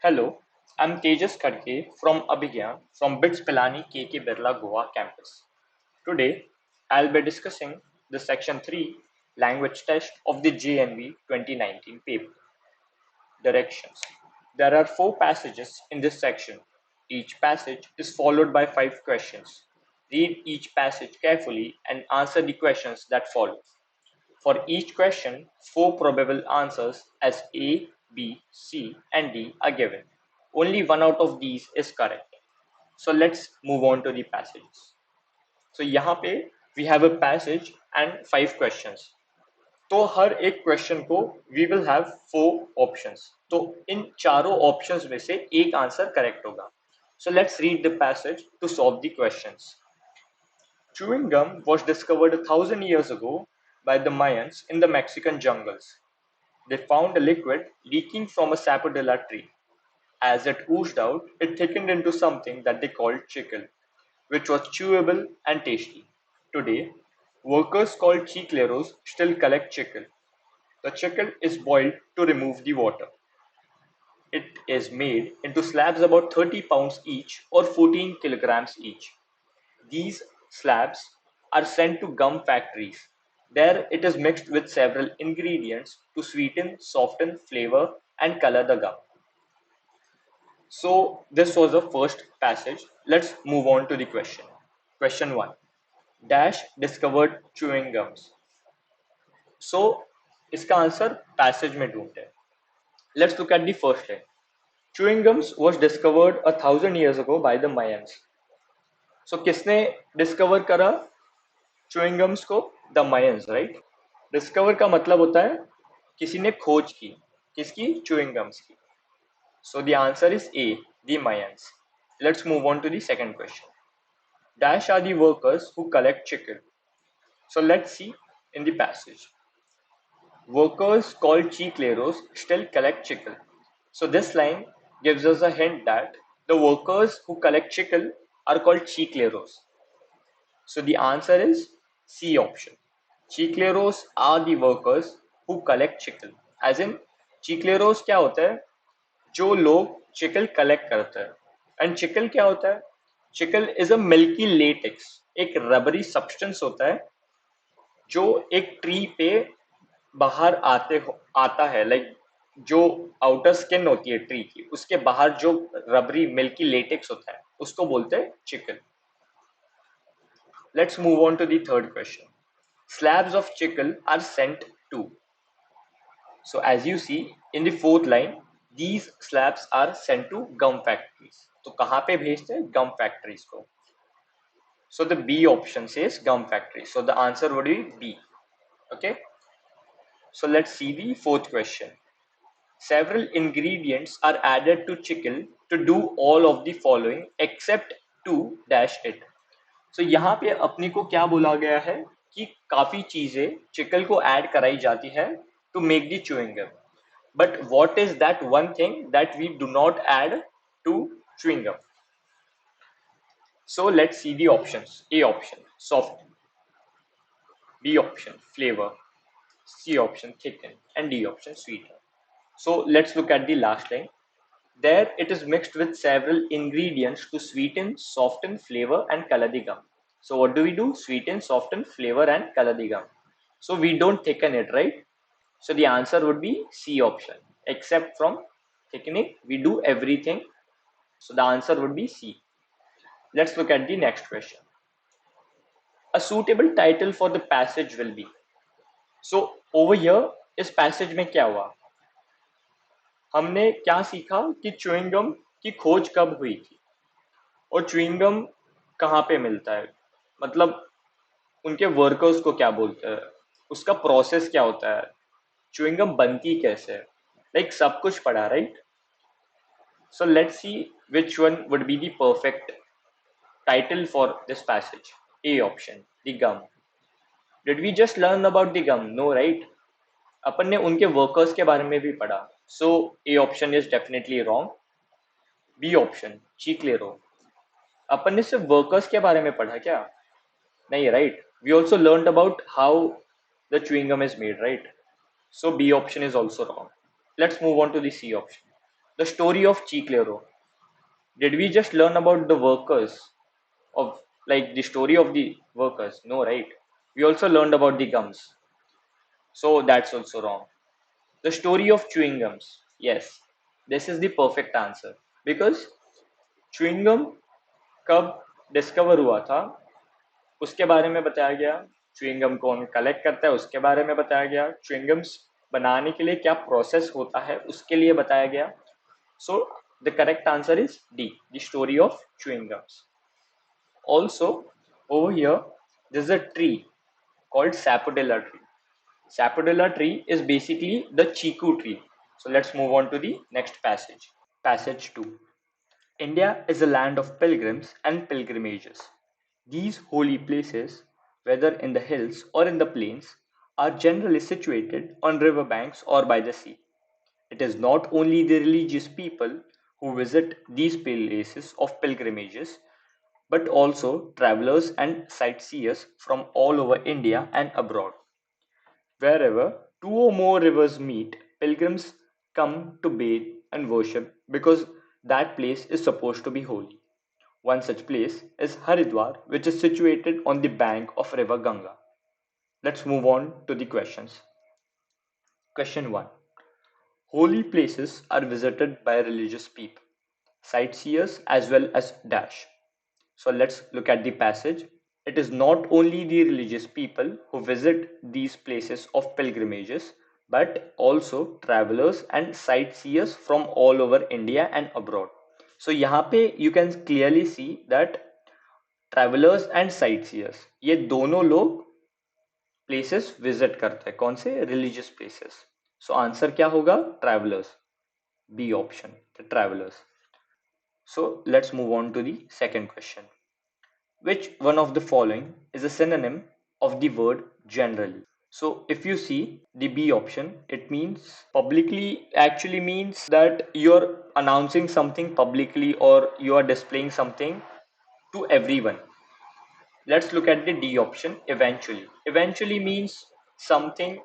Hello, I'm Tejas Khadke from Abhigyan from BITS Pilani KK Birla Goa campus. Today, I'll be discussing the Section 3 language test of the JNV 2019 paper. Directions. There are 4 passages in this section. Each passage is followed by 5 questions. Read each passage carefully and answer the questions that follow. For each question, 4 probable answers as A, B, C, and D are given. Only one out of these is correct. So let's move on to the passages. So यहाँ पे we have a passage and 5 questions. तो हर एक question को we will have 4 options. तो इन चारों options में से एक आंसर करेक्ट होगा. So let's read the passage to solve the questions. Chewing gum was discovered 1,000 years ago by the Mayans in the Mexican jungles. They found a liquid leaking from a sapodilla tree. As it oozed out, it thickened into something that they called chicle, which was chewable and tasty. Today, workers called chicleros still collect chicle. The chicle is boiled to remove the water. It is made into slabs about 30 pounds each or 14 kilograms each. These slabs are sent to gum factories. There it is mixed with several ingredients to sweeten, soften, flavor, and color the gum. So this was the first passage. Let's move on to the question. Question 1. Dash discovered chewing gums. So इसका answer passage में ढूंढते हैं. Let's look at the first line. Chewing gums was discovered 1,000 years ago by the Mayans. So किसने discover करा chewing gums को? The Mayans, right? Discover का मतलब होता है किसी ने खोज की. किसकी? chewing gums की. So the answer is A, the Mayans. Let's move on to the second question. Dash are the workers who collect chicle. So let's see in the passage. Workers called chicleros still collect chicle. So this line gives us a hint that the workers who collect chicle are called chicleros. So the answer is C option. Chicleros are the workers who collect chicle. As in chicleros क्या होता है? जो लोग चिकल collect करते हैं. And चिकल क्या होता है? चिकल इज अ मिल्की लेटेक्स. एक रबरी सब्सटेंस होता है जो एक ट्री पे बाहर आता है. लाइक जो आउटर स्किन होती है ट्री की, उसके बाहर जो रबरी मिल्की लेटेक्स होता है उसको बोलते हैं chicle. Let's move on to the third question. Slabs of chicle are sent to. So as you see in the fourth line, these slabs are sent to gum factories. तो कहाँ पे भेजते हैं? Gum factories को. So the B option says gum factory. So the answer would be B. Okay. So let's see the fourth question. Several ingredients are added to chicle to do all of the following except to dash it. So यहाँ पे अपने को क्या बोला गया है कि काफी चीजें चिकल को ऐड कराई जाती है to make the chewing gum. But what is that one thing that we do not add to chewing gum? So let's see the options. A option, soft. B option, flavor. C option, thicken. And D option, sweeter. So let's look at the last line. There it is mixed with several ingredients to sweeten, soften, flavor and color the gum. So what do we do? Sweeten, soften, flavor and color the gum. So we don't thicken it, right? So the answer would be C option. Except from thickening, we do everything. So the answer would be C. Let's look at the next question. A suitable title for the passage will be. So over here, इस passage में क्या हुआ? हमने क्या सीखा कि chewing gum की खोज कब हुई थी और च्यूइंग गम कहाँ पे मिलता है, मतलब उनके वर्कर्स को क्या बोलते हैं, उसका प्रोसेस क्या होता है, च्यूइंग गम बनती कैसे है, लाइक सब कुछ पढ़ा, right? So let's see which one would be the perfect title for this passage. A option, the gum. Did we just learn about the gum? No, right? अपन ने उनके वर्कर्स के बारे में भी पढ़ा. So A option is definitely wrong. B option, chiclero. अपन ने सिर्फ workers के बारे में पढ़ा क्या? नहीं, right? We also learned about how the chewing gum is made, right? So B option is also wrong. Let's move on to the C option. The story of Chiclero. Did we just learn about the workers of like the story of the workers? No, right? We also learned about the gums. So that's also wrong. The story of chewing gums. Yes, this is the perfect answer because chewing gum कब discover हुआ था उसके बारे में बताया गया. Chewing gum कौन collect करता है उसके बारे में बताया गया. च्युइंग गम्स बनाने के लिए क्या प्रोसेस होता है उसके लिए बताया गया. So the correct answer is D, the story of chewing gums. Also, over here, there's a tree called Sapodilla tree. Sapodilla tree is basically the Chiku tree. So let's move on to the next passage. Passage 2. India is a land of pilgrims and pilgrimages. These holy places, whether in the hills or in the plains, are generally situated on river banks or by the sea. It is not only the religious people who visit these places of pilgrimages, but also travelers and sightseers from all over India and abroad. Wherever two or more rivers meet, pilgrims come to bathe and worship because that place is supposed to be holy. One such place is Haridwar, which is situated on the bank of river Ganga. Let's move on to the questions. Question 1. Holy places are visited by religious people, sightseers as well as dash. So let's look at the passage. It is not only the religious people who visit these places of pilgrimages, but also travelers and sightseers from all over India and abroad. So यहाँ पे you can clearly see that travelers and sightseers ये दोनों लोग places visit करते हैं. कौन से? Religious places. So answer क्या होगा? Travelers. B option, the travelers. So let's move on to the second question. Which one of the following is a synonym of the word generally? So if you see the B option, it means publicly actually means that you're announcing something publicly or you are displaying something to everyone. Let's look at the D option, eventually. Eventually means something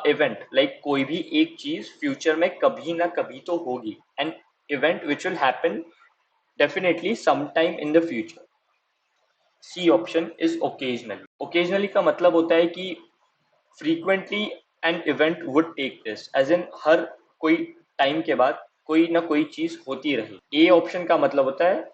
event like कोई भी एक चीज future में कभी ना कभी तो होगी. An event which will happen definitely sometime in the future. C option is occasionally. Occasionally का मतलब होता है कि frequently an event would take place, as in हर कोई टाइम के बाद कोई ना कोई चीज होती रही. ए ऑप्शन का मतलब होता है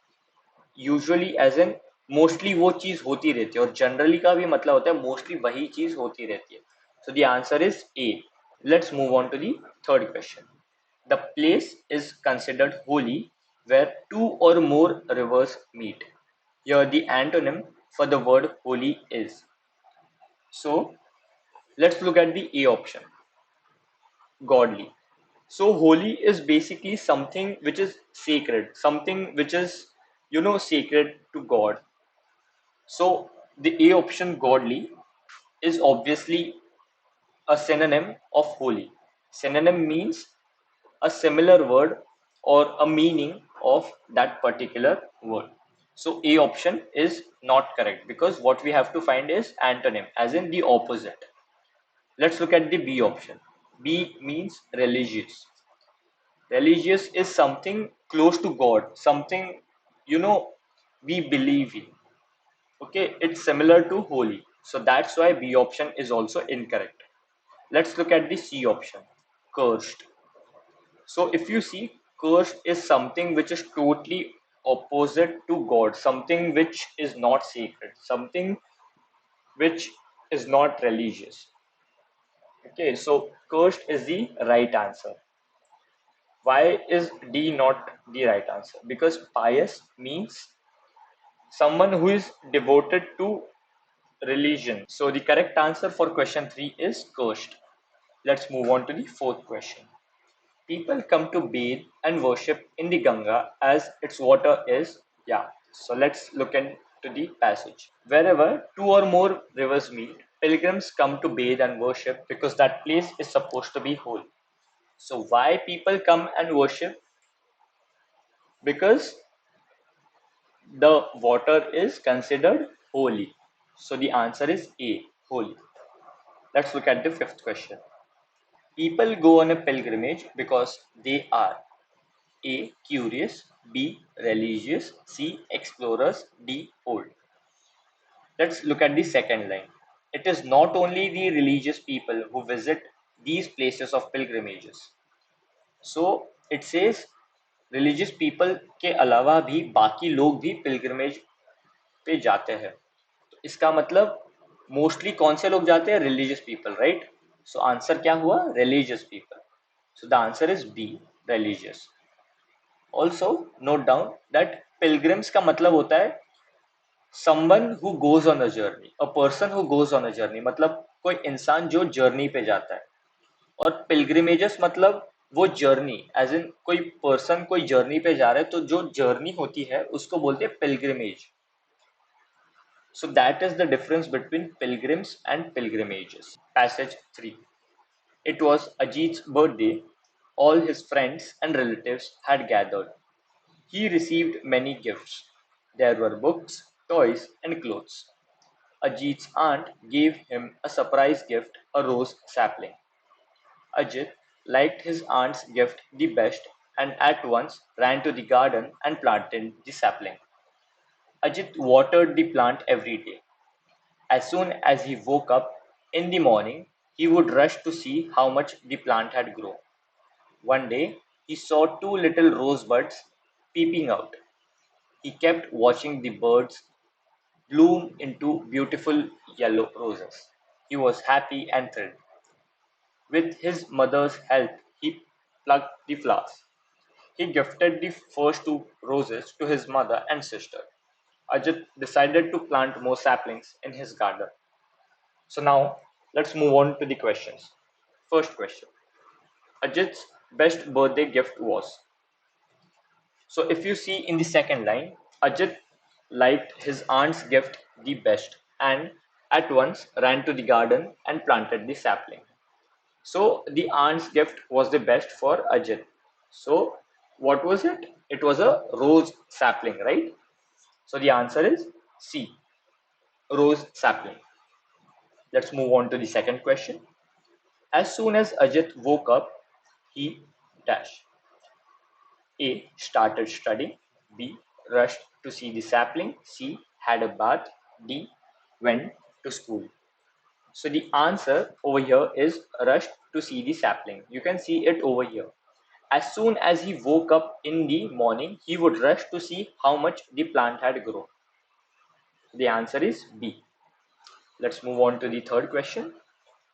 यूजुअली, एज इन मोस्टली वो चीज होती रहती है, और जनरली का भी मतलब होता है मोस्टली वही चीज होती रहती है. So the answer is A. Let's move on to the third question. The place is considered holy where two or more rivers meet. Here the antonym for the word holy is. So let's look at the A option, godly. So holy is basically something which is sacred, something which is, sacred to God. So the A option, godly, is obviously a synonym of holy. Synonym means a similar word or a meaning of that particular word. So A option is not correct because what we have to find is antonym, as in the opposite. Let's look at the B option. B means religious. Religious is something close to God, something, you know, we believe in. Okay, it's similar to holy. So that's why B option is also incorrect. Let's look at the C option, cursed. So if you see, cursed is something which is totally opposite to God, something which is not sacred, something which is not religious. Okay, so cursed is the right answer. Why is D not the right answer? Because pious means someone who is devoted to religion. So the correct answer for question 3 is cursed. Let's move on to the fourth question. People come to bathe and worship in the Ganga as its water is, yeah. So let's look into the passage. Wherever two or more rivers meet, pilgrims come to bathe and worship because that place is supposed to be holy. So why people come and worship? Because the water is considered holy. So the answer is A, holy. Let's look at the fifth question. People go on a pilgrimage because they are. A. Curious, B. Religious, C. Explorers, D. Old. Let's look at the second line. It is not only the religious people who visit these places of pilgrimages. So it says religious people के अलावा भी बाकी लोग भी pilgrimage पे जाते हैं. तो इसका मतलब मोस्टली कौन से लोग जाते हैं? Religious people, right? So answer क्या हुआ? Religious people. So the answer is B, religious. Also note down that pilgrims का मतलब होता है someone who goes on a journey, a person who goes on a journey, मतलब कोई इंसान जो जर्नी पे जाता है. और पिलग्रिमेजेस मतलब वो जर्नी, एज इन कोई पर्सन कोई जर्नी पे जा रहा है, तो जो जर्नी होती है उसको बोलते हैं pilgrimage. So that is the difference between pilgrims and pilgrimages. Passage 3. It was Ajit's birthday. All his friends and relatives had gathered. He received many gifts. There were books, toys, and clothes. Ajit's aunt gave him a surprise gift, a rose sapling. Ajit liked his aunt's gift the best and at once ran to the garden and planted the sapling. Ajit watered the plant every day. As soon as he woke up in the morning, he would rush to see how much the plant had grown. One day, he saw two little rosebuds peeping out. He kept watching the birds bloom into beautiful yellow roses. He was happy and thrilled. With his mother's help, he plucked the flowers. He gifted the first two roses to his mother and sister. Ajit decided to plant more saplings in his garden. So now let's move on to the questions. First question. Ajit's best birthday gift was. So if you see in the second line, Ajit liked his aunt's gift the best and at once ran to the garden and planted the sapling. So the aunt's gift was the best for Ajit. So what was it? It was a rose sapling, right? So the answer is C, rose sapling. Let's move on to the second question. As soon as Ajit woke up, he dash. A. Started studying. B. Rushed to see the sapling. C. Had a bath. D. Went to school. So the answer over here is rushed to see the sapling. You can see it over here. As soon as he woke up in the morning, he would rush to see how much the plant had grown. The answer is B. Let's move on to the third question.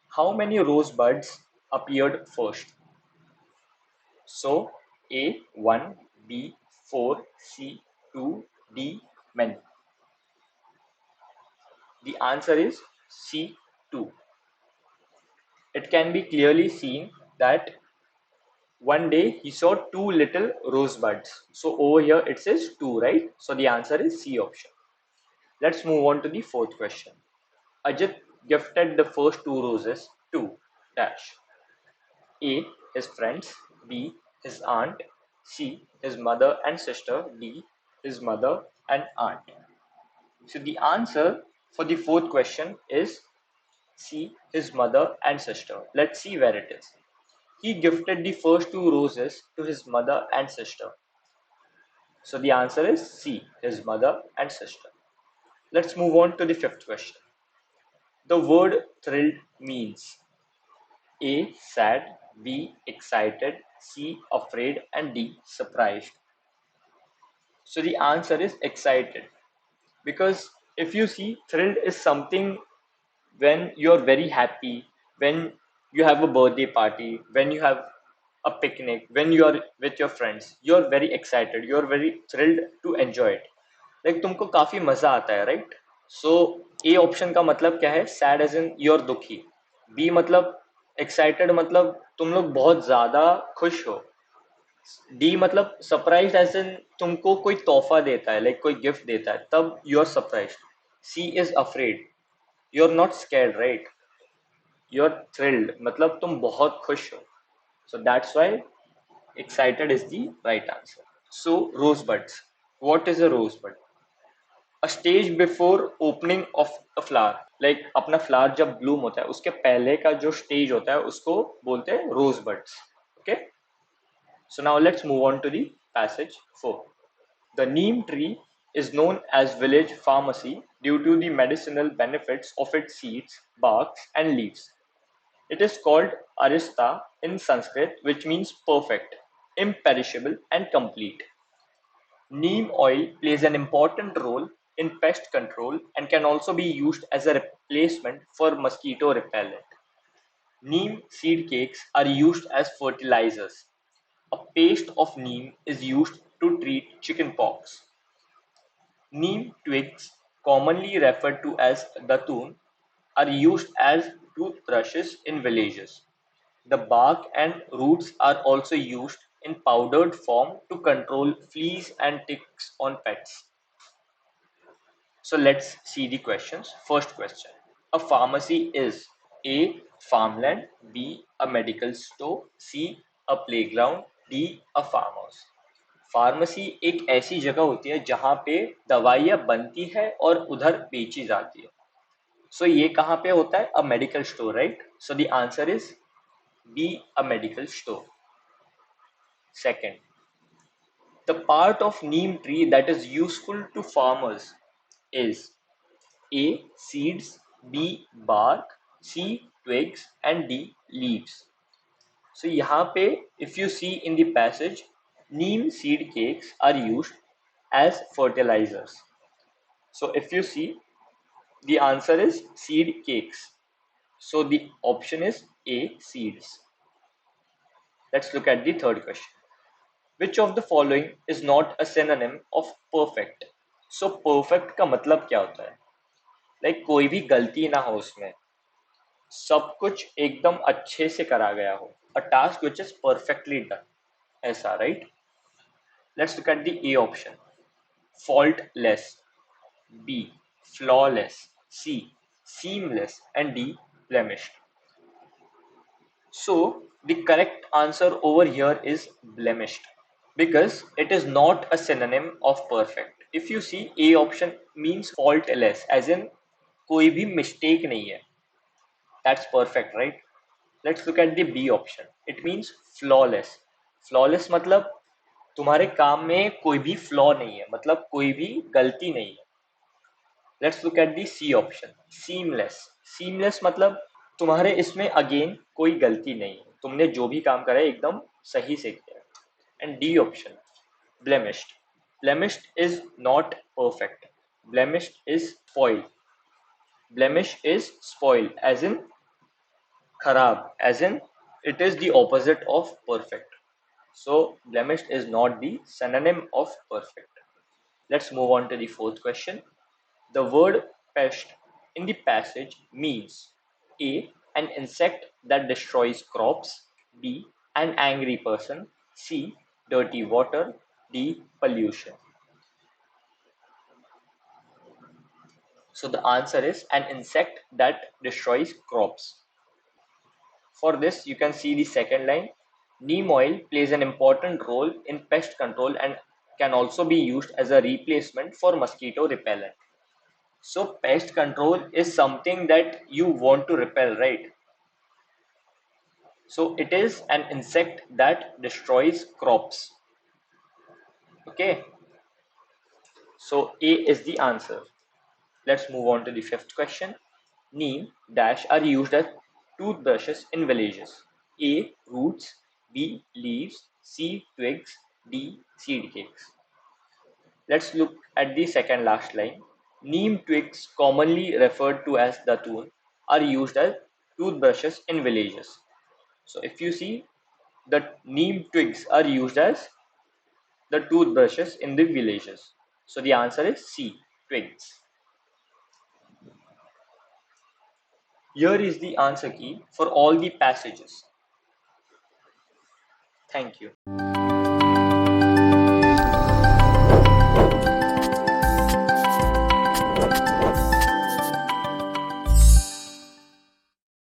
How many rosebuds appeared first? So A 1, B 4, C 2, D many. The answer is C 2. It can be clearly seen that one day he saw two little rosebuds. So over here it says 2, right? So the answer is C option. Let's move on to the fourth question. Ajit gifted the first two roses to dash. A. His friends. B. His aunt. C. His mother and sister. D. His mother and aunt. So the answer for the fourth question is C. His mother and sister. Let's see where it is. He gifted the first two roses to his mother and sister. So the answer is C. His mother and sister. Let's move on to the fifth question. The word thrilled means A. Sad, B. Excited, C. Afraid, and D. Surprised. So the answer is excited, because if you see, thrilled is something when you're very happy, when you have a birthday party, when you have a picnic, when you are with your friends, you're very excited, you're very thrilled to enjoy it. Like तुमको काफी मजा आता है, right? So A option का मतलब क्या है? Sad as in you're दुखी. B मतलब excited मतलब तुम लोग बहुत ज्यादा खुश हो. डी मतलब सरप्राइज एज इन तुमको कोई तोहफा देता है, लाइक कोई गिफ्ट देता है, तब you are surprise. She is afraid, you are not scared, right? You are thrilled मतलब तुम बहुत खुश हो. So that's why excited is the right answer. So rosebuds. What is a rosebud? A stage before opening of a flower. Like अपना flower जब bloom होता है उसके पहले का जो स्टेज होता है उसको बोलते हैं रोजबड्स. Okay. So now let's move on to the passage 4. The neem tree is known as village pharmacy due to the medicinal benefits of its seeds, barks, and leaves. It is called Arista in Sanskrit, which means perfect, imperishable, and complete. Neem oil plays an important role in pest control and can also be used as a replacement for mosquito repellent. Neem seed cakes are used as fertilizers. A paste of neem is used to treat chickenpox. Neem twigs, commonly referred to as datul, are used as toothbrushes in villages. The bark and roots are also used in powdered form to control fleas and ticks on pets. So let's see the questions. First question. A pharmacy is A. Farmland, B. A medical store, C. A playground, D. A farmhouse. Pharmacy एक ऐसी जगह होती है जहां पे दवाइयां बनती है और उधर बेची जाती है. सो ये कहाँ पे होता है? A medical store, right? So the answer is B, a medical store. Second, the part of neem tree that is useful to farmers is A. Seeds, B. Bark, C. Twigs, and D. Leaves. So यहाँ पे if you see in the passage, neem seed cakes are used as fertilizers. So if you see, the answer is seed cakes. So the option is A, seeds. Let's look at the third question. Which of the following is not a synonym of perfect? So perfect का मतलब क्या होता है? Like कोई भी गलती ना हो उसमें, सब कुछ एकदम अच्छे से करा गया हो. A task which is perfectly done. ऐसा, right? Let's look at the A option. Faultless. B. Flawless. C. Seamless. And D. Blemished. So the correct answer over here is blemished, because it is not a synonym of perfect. If you see, A option means faultless, as in कोई भी mistake नहीं है. That's perfect, right? Let's look at the B option. It means flawless. Flawless मतलब तुम्हारे काम में कोई भी flaw नहीं है, मतलब कोई भी गलती नहीं है. Let's look at the C option. Seamless. Seamless मतलब तुम्हारे इसमें अगेन कोई गलती नहीं है, तुमने जो भी काम करा है एकदम सही से किया. And D option, blemished. Blemished is not perfect. Blemished is spoiled. Blemish is spoiled, as in kharab, as in it is the opposite of perfect. So blemished is not the synonym of perfect. Let's move on to the fourth question. The word pest in the passage means A. An insect that destroys crops, B. An angry person, C. Dirty water, D. Pollution. So the answer is an insect that destroys crops. For this, you can see the second line. Neem oil plays an important role in pest control and can also be used as a replacement for mosquito repellent. So pest control is something that you want to repel, right? So it is an insect that destroys crops. Okay. So A is the answer. Let's move on to the fifth question. Neem dash are used as toothbrushes in villages. A. Roots. B. Leaves. C. Twigs. D. Seed cakes. Let's look at the second last line. Neem twigs, commonly referred to as datul, are used as toothbrushes in villages. So if you see, the neem twigs are used as the toothbrushes in the villages. So the answer is C, twigs. Here is the answer key for all the passages. Thank you.